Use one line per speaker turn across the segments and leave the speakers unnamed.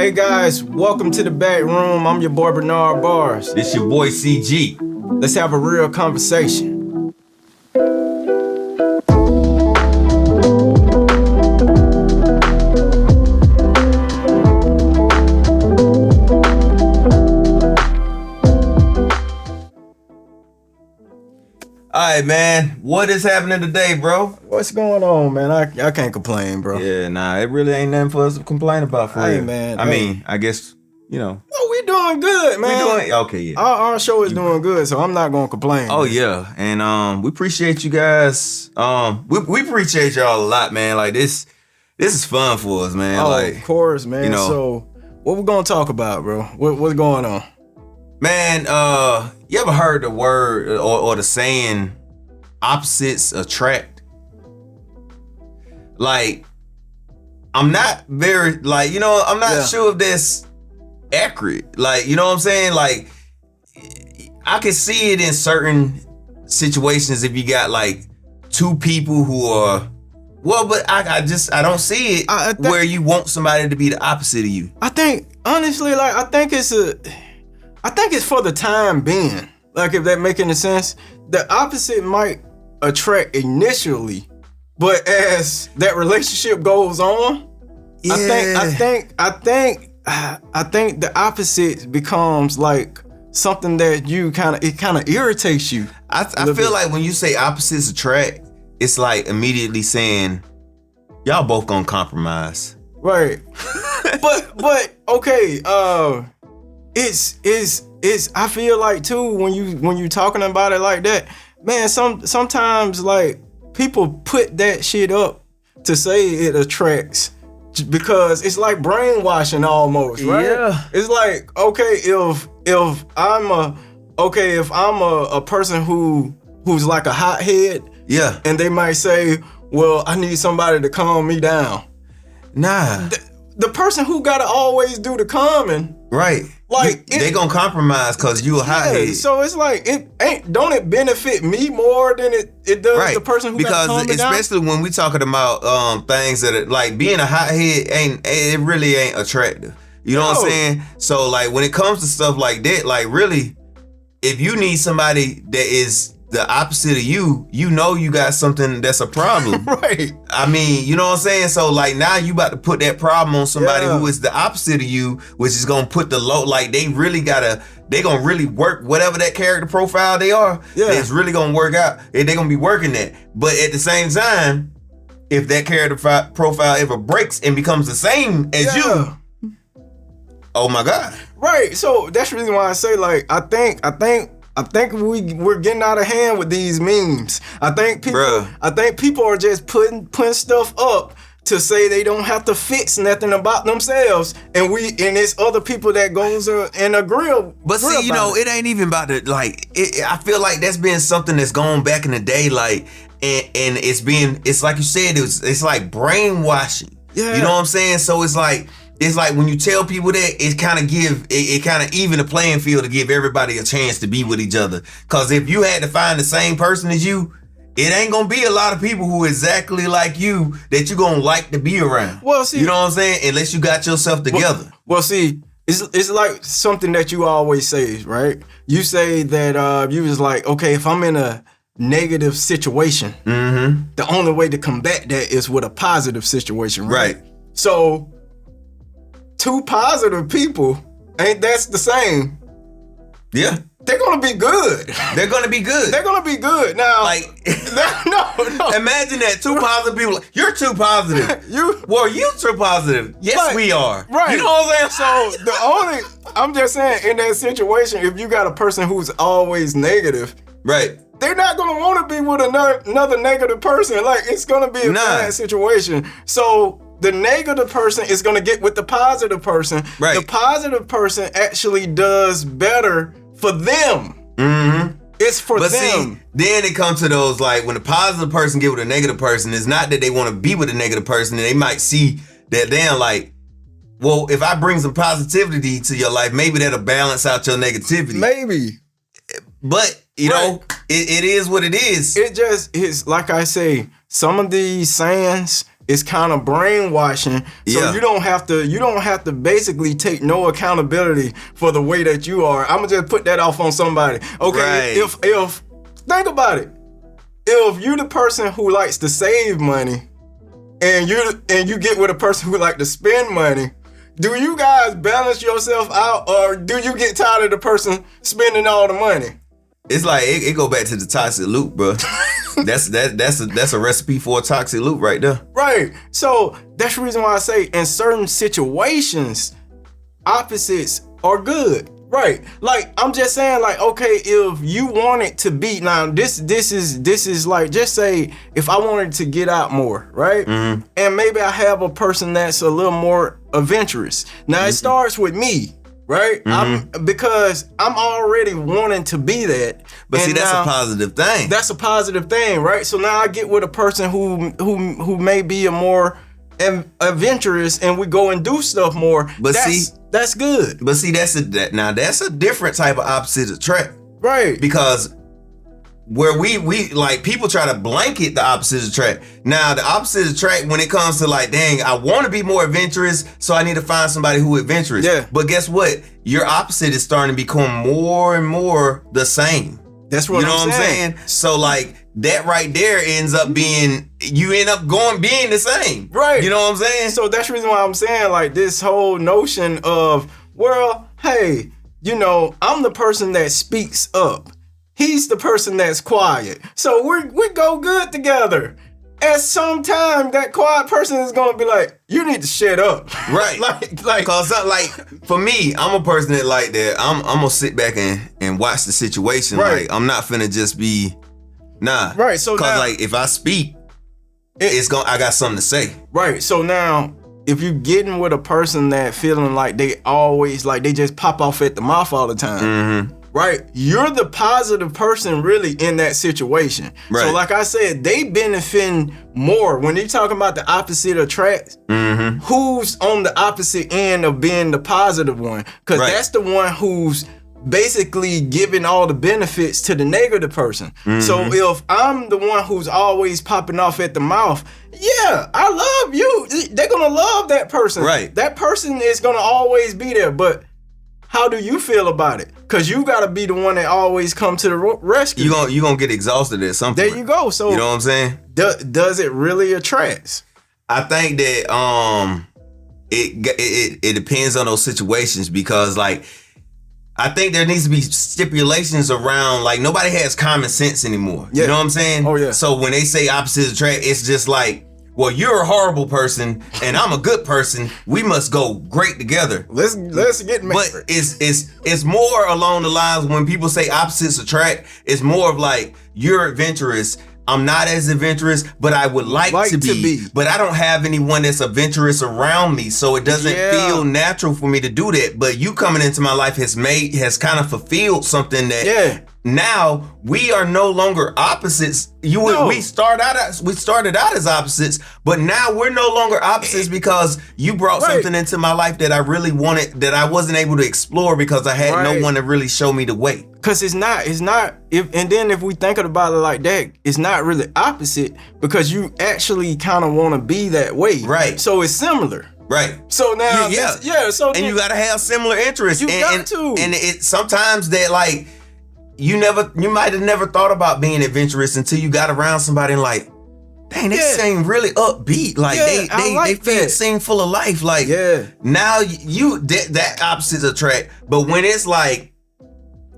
Hey guys, welcome to the Backroom. I'm your boy Bernard Bars.
This your boy CG.
Let's have a real conversation.
Alright, man. What is happening today, bro?
What's going on, man? I can't complain, bro.
Yeah, nah, it really ain't nothing for us to complain about for
Hey,
real.
man,
I
hey.
mean, I guess, you know.
Oh, we doing good, man.
We doing okay, yeah.
Our show is doing good, so I'm not gonna complain.
Oh
man.
yeah. And we appreciate you guys. We appreciate y'all a lot, man. Like this is fun for us, man.
Oh,
like,
of course, man.
you know.
So what we gonna talk about, bro? What's going on?
man, you ever heard the word or the saying opposites attract? Like, I'm not very, like, you know, I'm not sure if that's accurate. Like, you know what I'm saying? Like, I can see it in certain situations if you got like two people who are, well, but I don't see it
I think,
where you want somebody to be the opposite of you.
I think, honestly, like, I think it's for the time being. Like, if that make any sense, the opposite might attract initially, but as that relationship goes on,
Yeah.
I think the opposite becomes like something that it kind of irritates you.
I feel like when you say opposites attract, it's like immediately saying y'all both gonna compromise.
Right. but okay, it's I feel like too when you talking about it like that, man, sometimes like people put that shit up to say it attracts because it's like brainwashing almost, right?
Yeah.
It's like, okay, if I'm a person who's like a hothead,
Yeah.
and they might say, well, I need somebody to calm me down.
Nah.
The person who gotta always do the calming,
Right.
like,
they gonna compromise because you a hothead.
so it's like, don't it benefit me more than it does
Right.
the person who
because
gotta calm me down?
especially when we talking about things that are like being a hothead it really ain't attractive. You know what I'm
No.
saying? So like when it comes to stuff like that, like really, if you need somebody that is the opposite of you, you know you got something that's a problem.
Right.
I mean, you know what I'm saying? So like now you about to put that problem on somebody
Yeah.
who is the opposite of you, which is gonna put the low, like they gonna really work whatever that character profile they are.
Yeah.
It's really gonna work out. And they gonna be working that. But at the same time, if that character profile ever breaks and becomes the same as
Yeah.
you, oh my God.
Right. So that's the reason why I say, like, I think we're getting out of hand with these memes. I think people are just putting stuff up to say they don't have to fix nothing about themselves, and it's other people that goes and agree.
But see, you know, it ain't even about the, like, I feel like that's been something that's gone back in the day, like, and it's like you said, it's like brainwashing.
Yeah.
You know what I'm saying? So it's like when you tell people that, it kind of even the playing field to give everybody a chance to be with each other. Cause if you had to find the same person as you, it ain't gonna be a lot of people who exactly like you that you gonna like to be around.
Well, see,
you know what I'm saying? Unless you got yourself together.
Well, see, it's like something that you always say, right? You say that you was like, okay, if I'm in a negative situation, the only way to combat that is with a positive situation, right? So, two positive people, ain't that's the same?
Yeah.
They're gonna be good.
They're gonna be good.
They're gonna be good. Now,
Like,
no.
imagine that two positive people. You're too positive. you too positive. Yes,
Like,
we are.
Right.
You know what I'm saying?
So I'm just saying, in that situation, if you got a person who's always negative,
Right.
they're not gonna want to be with another negative person. Like, it's gonna be a bad situation. So the negative person is gonna get with the positive person.
Right.
The positive person actually does better for them.
Mm-hmm.
It's for
But
them.
see, then it comes to those, like, when the positive person get with a negative person, it's not that they want to be with a negative person, and they might see that they're like, well, if I bring some positivity to your life, maybe that'll balance out your negativity.
Maybe.
But, you know, it is what it is.
It just is, like I say, some of these sayings, it's kind of brainwashing. So you don't have to basically take no accountability for the way that you are. I'm gonna just put that off on somebody. Okay, if think about it. If you the person who likes to save money and you get with a person who like to spend money, do you guys balance yourself out, or do you get tired of the person spending all the money?
It's like it go back to the toxic loop, bro. That's a recipe for a toxic loop right there.
Right. So that's the reason why I say in certain situations, opposites are good. Right. Like, I'm just saying, like, okay, if you want it to be, now this is like, just say if I wanted to get out more, right? Mm-hmm. And maybe I have a person that's a little more adventurous. Now it starts with me, right? Because I'm already wanting to be that.
But see, that's a positive thing.
That's a positive thing, right? So now I get with a person who may be a more adventurous, and we go and do stuff more.
But
that's good.
But see, that's a different type of opposite attract,
right?
Because where we like, people try to blanket the opposite attract. Now the opposite attract, when it comes to like, dang, I want to be more adventurous, so I need to find somebody who adventurous. Yeah. But guess what? Your opposite is starting to become more and more the same.
That's what I'm saying.
So like, that right there ends up being, you end up being the same.
Right.
You know what I'm saying?
So that's the reason why I'm saying, like, this whole notion of, well, hey, you know, I'm the person that speaks up. He's the person that's quiet. So we go good together. At some time, that quiet person is gonna be like, you need to shut up.
Right. like cause like, for me, I'm a person that like that. I'm gonna sit back and watch the situation. Right. Like, I'm not finna just be Right. So cause now, like, if I speak, I got something to say.
Right. So now, if you getting with a person that feeling like they always, like, they just pop off at the mouth all the time, right? You're the positive person really in that situation. Right. So like I said, they benefiting more. When you're talking about the opposite attract, who's on the opposite end of being the positive one? Because that's the one who's basically giving all the benefits to the negative person. So if I'm the one who's always popping off at the mouth, yeah, I love you. They're gonna love that person. Right. That person is gonna always be there. But how do you feel about it? Because you gotta be the one that always come to the rescue.
You gonna get exhausted at some point.
There you go. So
you know what I'm saying?
Does it really attract?
I think that it depends on those situations, because like, I think there needs to be stipulations around, like, nobody has common sense anymore. Yeah. You know what I'm saying? Oh, yeah. So when they say opposites attract, it's just like, well, you're a horrible person and I'm a good person. We must go great together.
Let's get married.
But it's more along the lines, when people say opposites attract, it's more of like, you're adventurous. I'm not as adventurous, but I would like to be. But I don't have anyone that's adventurous around me, so it doesn't feel natural for me to do that. But you coming into my life has kind of fulfilled something that now we are no longer opposites. We started out as opposites, but now we're no longer opposites because you brought something into my life that I really wanted, that I wasn't able to explore because I had no one to really show me the way.
Cause it's not, if we think about it like that, it's not really opposite, because you actually kind of want to be that way. Right. So it's similar.
Right.
So now,
so and you gotta have similar interests.
You got to.
And it sometimes that, like, you might have never thought about being adventurous until you got around somebody and like, dang, they seem really upbeat. Like they seem full of life. Like now that opposites attract. But when it's like,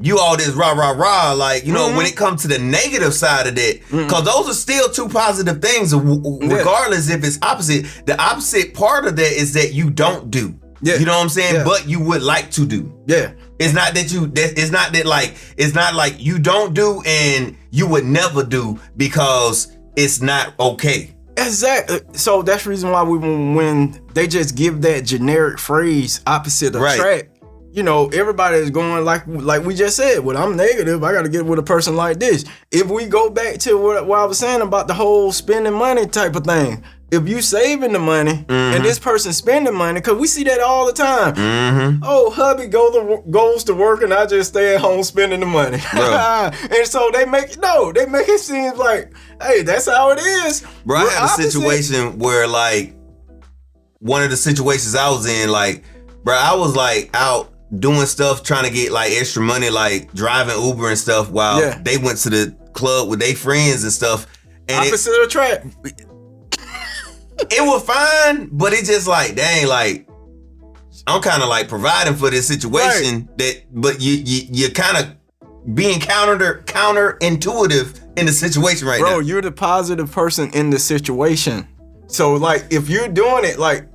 you all this rah, rah, rah, like, you know, when it comes to the negative side of that, because those are still two positive things, regardless if it's opposite. The opposite part of that is that you don't do. Yeah. You know what I'm saying? Yeah. But you would like to do. Yeah. It's not like you don't do and you would never do because it's not okay.
Exactly. So that's the reason why when they just give that generic phrase, opposite attract, you know, everybody is going like we just said, well, I'm negative, I got to get with a person like this. If we go back to what I was saying about the whole spending money type of thing, if you saving the money and this person spending money, because we see that all the time. Oh, hubby goes to work and I just stay at home spending the money. And so they make it seem like, hey, that's how it is.
Bro, I had a situation where, like, one of the situations I was in, like, bro, I was like out doing stuff, trying to get like extra money, like driving Uber and stuff, while they went to the club with their friends and stuff. And
opposite of the track.
It was fine, but it just like, dang, like I'm kind of like providing for this situation but you're kind of being counterintuitive in the situation right now.
Bro, you're the positive person in the situation. So like, if you're doing it, like,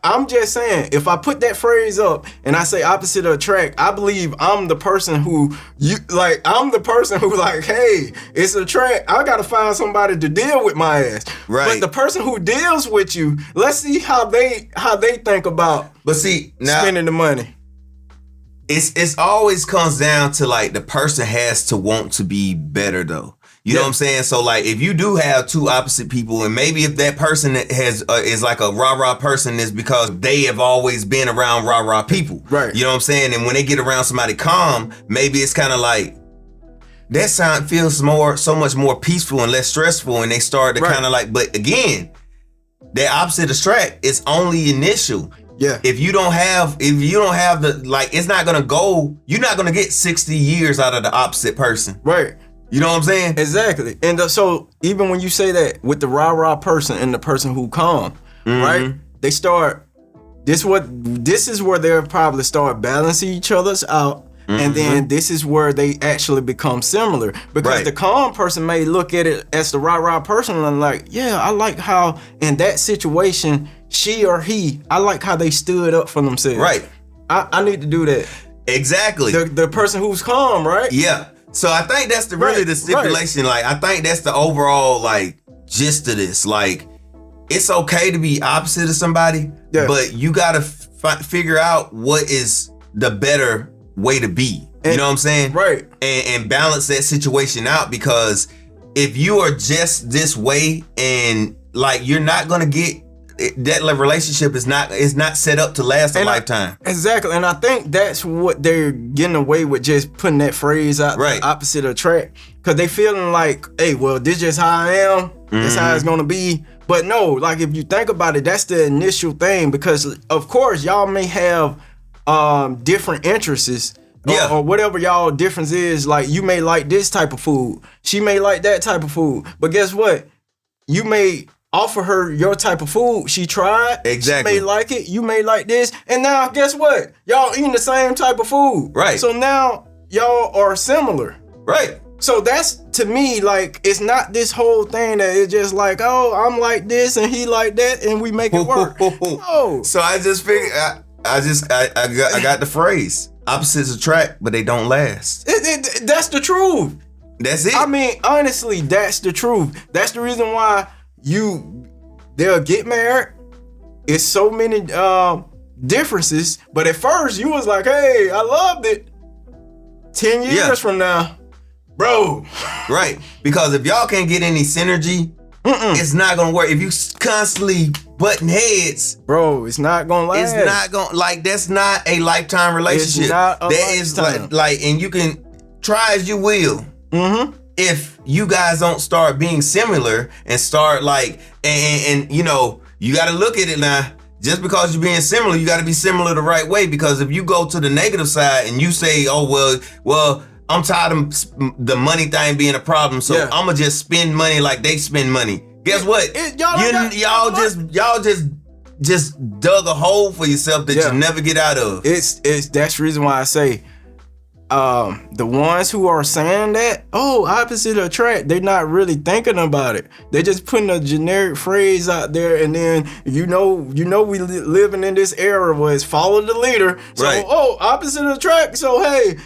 I'm just saying, if I put that phrase up and I say opposite of attract, I believe I'm the person who hey, it's a track. I gotta find somebody to deal with my ass.
Right.
But the person who deals with you, let's see how they think about spending the money.
It's always comes down to like the person has to want to be better though. You know what I'm saying? So like, if you do have two opposite people, and maybe if that person has is like a rah-rah person, is because they have always been around rah-rah people. Right. You know what I'm saying? And when they get around somebody calm, maybe it's kind of like that sound feels so much more peaceful and less stressful, and they start to kind of like, but again, that opposite attract is only initial. Yeah. If you don't have the, like, it's not gonna go, you're not gonna get 60 years out of the opposite person. Right. You know what I'm saying?
Exactly. And so even when you say that with the rah-rah person and the person who calm, right? They start, this is where they'll probably start balancing each other's out. And then this is where they actually become similar. Because the calm person may look at it as the rah-rah person and like, yeah, I like how in that situation, she or he, I like how they stood up for themselves. Right. I need to do that.
Exactly.
The person who's calm, right?
Yeah. So I think that's really the stipulation. Like, I think that's the overall like gist of this. Like, it's okay to be opposite of somebody, but you gotta figure out what is the better way to be. You know what I'm saying? Right. And balance that situation out, because if you are just this way and like you're not gonna get that relationship is not set up to last a lifetime. Exactly.
And I think that's what they're getting away with, just putting that phrase out, opposite attract, because they feeling like, hey, well, this just how I am. That's how it's gonna be. But no, like, if you think about it, that's the initial thing, because of course y'all may have different interests. Or whatever y'all difference is. Like, you may like this type of food, she may like that type of food, but guess what? You may offer her your type of food. She tried. Exactly. She may like it. You may like this. And now, guess what? Y'all eating the same type of food. Right. So now y'all are similar. Right. So that's, to me, like, it's not this whole thing that it's just like, oh, I'm like this and he like that and we make it work. No.
So I just figured, I got the phrase. Opposites attract, but they don't last.
That's the truth.
That's it.
I mean, honestly, that's the truth. That's the reason why they'll get married. It's so many differences, but at first you was like, hey, I loved it. 10 years from now, bro.
Right. Because if y'all can't get any synergy, it's not gonna work. If you constantly butting heads,
bro, it's not gonna last.
It's not gonna, like, that's not a lifetime relationship.
It's not a
that lifetime. Is like, and you can try as you will. If you guys don't start being similar and start like, and you know, you got to look at it now. Just because you're being similar, you got to be similar the right way. Because if you go to the negative side and you say, oh, well, I'm tired of the money thing being a problem, so I'm gonna just spend money like they spend money. Guess what? Y'all just dug a hole for yourself that you never get out of.
That's the reason why I say, the ones who are saying that, oh, opposite attract, they're not really thinking about it. They're just putting a generic phrase out there, and then we living in this era where it's follow the leader. So oh, opposite attract. So hey,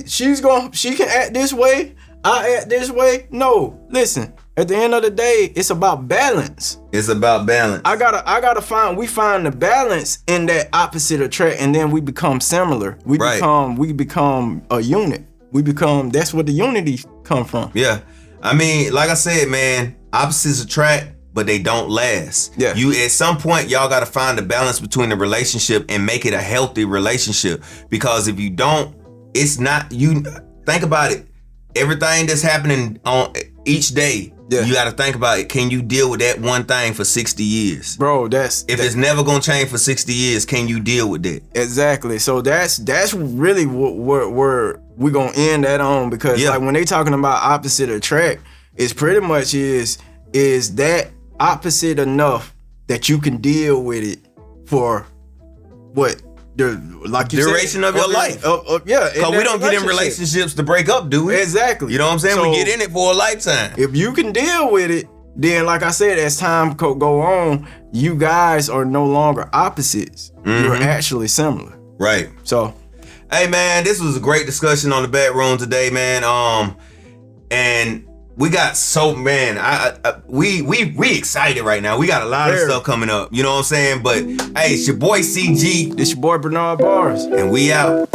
she can act this way, I act this way. No, listen. At the end of the day, it's about balance.
It's about balance.
We find the balance in that opposite attract, and then we become similar. We become a unit. That's where the unity come from.
Yeah. I mean, like I said, man, opposites attract, but they don't last.
Yeah.
You at some point, y'all got to find a balance between the relationship and make it a healthy relationship. Because if you don't, it's not, you think about it. Everything that's happening on each day, you got to think about it. Can you deal with that one thing for 60 years?
Bro,
it's never going to change for 60 years, can you deal with that?
Exactly. So that's really where we're going to end that on, because like when they talking about opposite attract, it's pretty much is that opposite enough that you can deal with it for what? Like you
duration of your life.
Yeah.
Because we don't get in relationships to break up, do we?
Exactly.
You know what I'm saying?
So,
we get in it for a lifetime.
If you can deal with it, then like I said, as time go on, you guys are no longer opposites. You're actually similar.
Right.
So,
hey man, this was a great discussion on the Backroom today, man. And we got we excited right now. We got a lot of stuff coming up. You know what I'm saying? But hey, it's your boy CG.
This your boy Bernard Bars.
And we out.